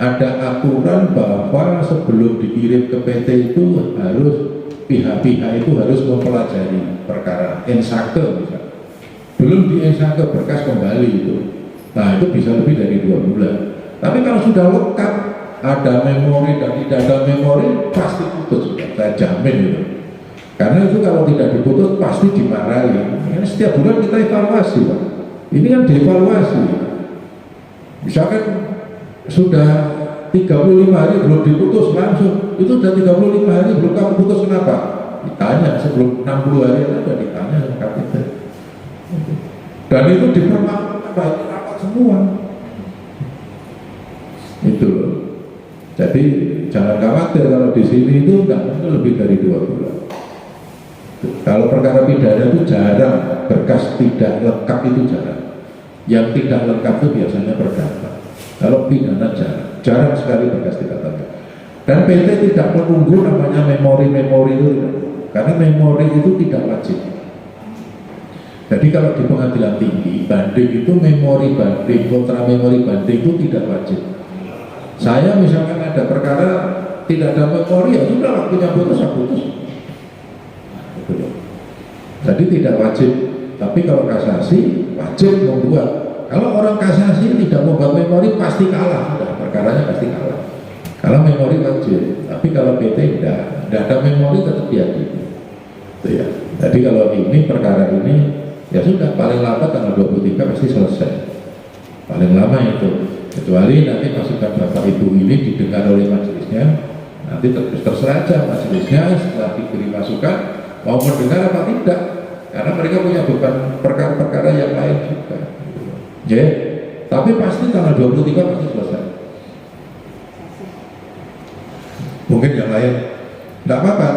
ada aturan bahwa sebelum dikirim ke PT itu harus pihak-pihak itu harus mempelajari perkara ensake misalnya. Belum di ensake berkas kembali itu. Nah itu bisa lebih dari 2 bulan. Tapi kalau sudah lengkap, ada memori dan tidak ada memori, pasti putus. Saya jamin itu. Karena itu kalau tidak diputus pasti dimarahi. Karena setiap bulan kita evaluasi, Pak. Ini kan dievaluasi. Misalkan sudah 35 hari belum diputus langsung, itu sudah 35 hari belum kamu putus, kenapa? Ditanya sebelum 60 hari itu sudah ditanya sama KPK. Dan itu dipermalukan rapat semua. Itu loh. Jadi jangan khawatir kalau di sini itu enggak mungkin lebih dari 2 bulan. Kalau perkara pidana itu jarang, berkas tidak lengkap itu jarang. Yang tidak lengkap itu biasanya perdata. Kalau pidana jarang sekali berkas tidak lengkap. Dan PT tidak menunggu namanya memori-memori itu, karena memori itu tidak wajib. Jadi kalau di pengadilan tinggi, banding itu memori banding, kontra memori banding itu tidak wajib. Saya misalkan ada perkara tidak ada memori, ya sudah waktunya putus, ya putus. Jadi tidak wajib. Tapi kalau kasasi wajib membuat. Kalau orang kasasi tidak membuat memori pasti kalah, sudah perkaranya pasti kalah. Kalau memori wajib, tapi kalau PT tidak ada memori tetap diadili. Itu ya. Jadi kalau ini perkara ini ya sudah paling lambat tanggal 23 pasti selesai. Paling lama itu. Kecuali nanti masukan Bapak Ibu ini didengar oleh majelisnya, nanti terserah aja majelisnya setelah diberi masukan mau mendengar apa tidak, karena mereka punya beban perkara-perkara yang lain juga. Ya, tapi pasti tanggal 23 pasti selesai. Mungkin yang lain tidak apa-apa,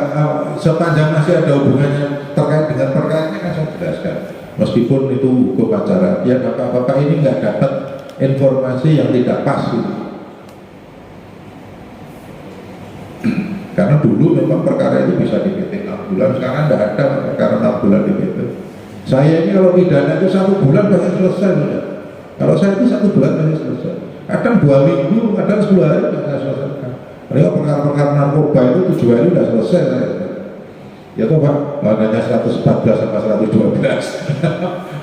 sepanjang masih ada hubungannya terkait dengan perkara ini kan saya jelaskan. Meskipun itu hukum acara, ya Bapak-bapak ini nggak dapat informasi yang tidak pas gitu. Karena dulu memang perkara itu bisa di PT 6 bulan, sekarang tidak ada perkara 6 bulan di PT. Saya ini kalau pidana itu 1 bulan pasti selesai sudah. Kalau saya itu 1 bulan pasti selesai. Kadang 2 minggu, kadang 10 hari sudah saya selesaikan. Mereka perkara-perkara narkoba itu 7 hari sudah selesai. Ya toh Pak, hanya 114 sama 112.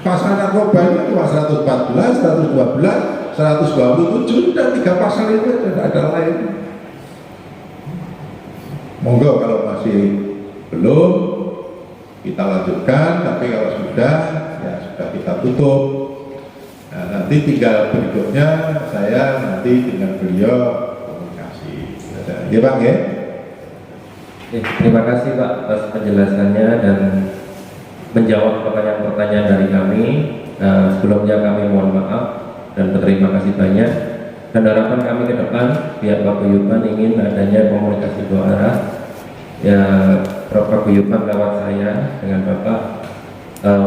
Pasal narkoba itu cuma 114, 112, 127 dan 3 pasal itu tidak ada lain. Monggo kalau masih belum kita lanjutkan, tapi kalau sudah ya sudah kita tutup. Nah, nanti tinggal berikutnya saya nanti dengan beliau komunikasi. Ya Pak ya. Terima kasih Pak atas penjelasannya dan menjawab pertanyaan-pertanyaan dari kami. Sebelumnya kami mohon maaf dan berterima kasih banyak. Dan harapan kami ke depan pihak Paguyuban ingin adanya komunikasi dua arah. Ya, Prof. Paguyuban lewat saya dengan Bapak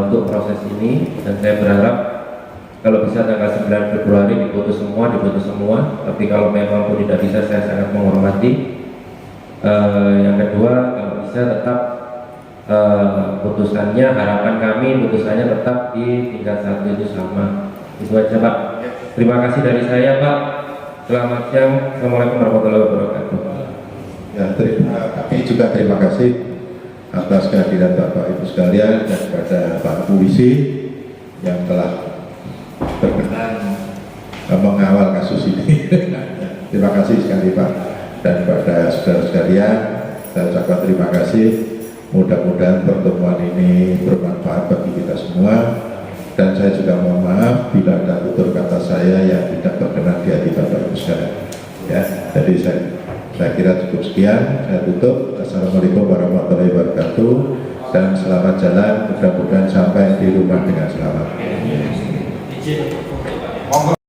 untuk proses ini, dan saya berharap kalau bisa tanggal 9 Februari diputus semua. Tapi kalau memang pun tidak bisa, saya sangat menghormati. Yang kedua, kalau bisa tetap putusannya, harapan kami putusannya tetap di tingkat 1 itu sama. Itu aja Pak. Terima kasih dari saya Pak. Selamat siang. Assalamualaikum warahmatullahi wabarakatuh. Ya, kami juga terima kasih atas kehadiran Bapak Ibu sekalian dan kepada Pak Polisi yang telah berkenan mengawal kasus ini. Terima kasih sekali Pak, dan kepada saudara sekalian saya ucapkan terima kasih. Mudah-mudahan pertemuan ini bermanfaat bagi kita semua, dan saya juga mohon maaf bila ada tutur kata saya yang tidak berkenan di hati Bapak Ibu sekalian. Ya, jadi saya kira cukup sekian, saya tutup. Assalamualaikum warahmatullahi wabarakatuh, dan selamat jalan, mudah-mudahan sampai di rumah dengan selamat.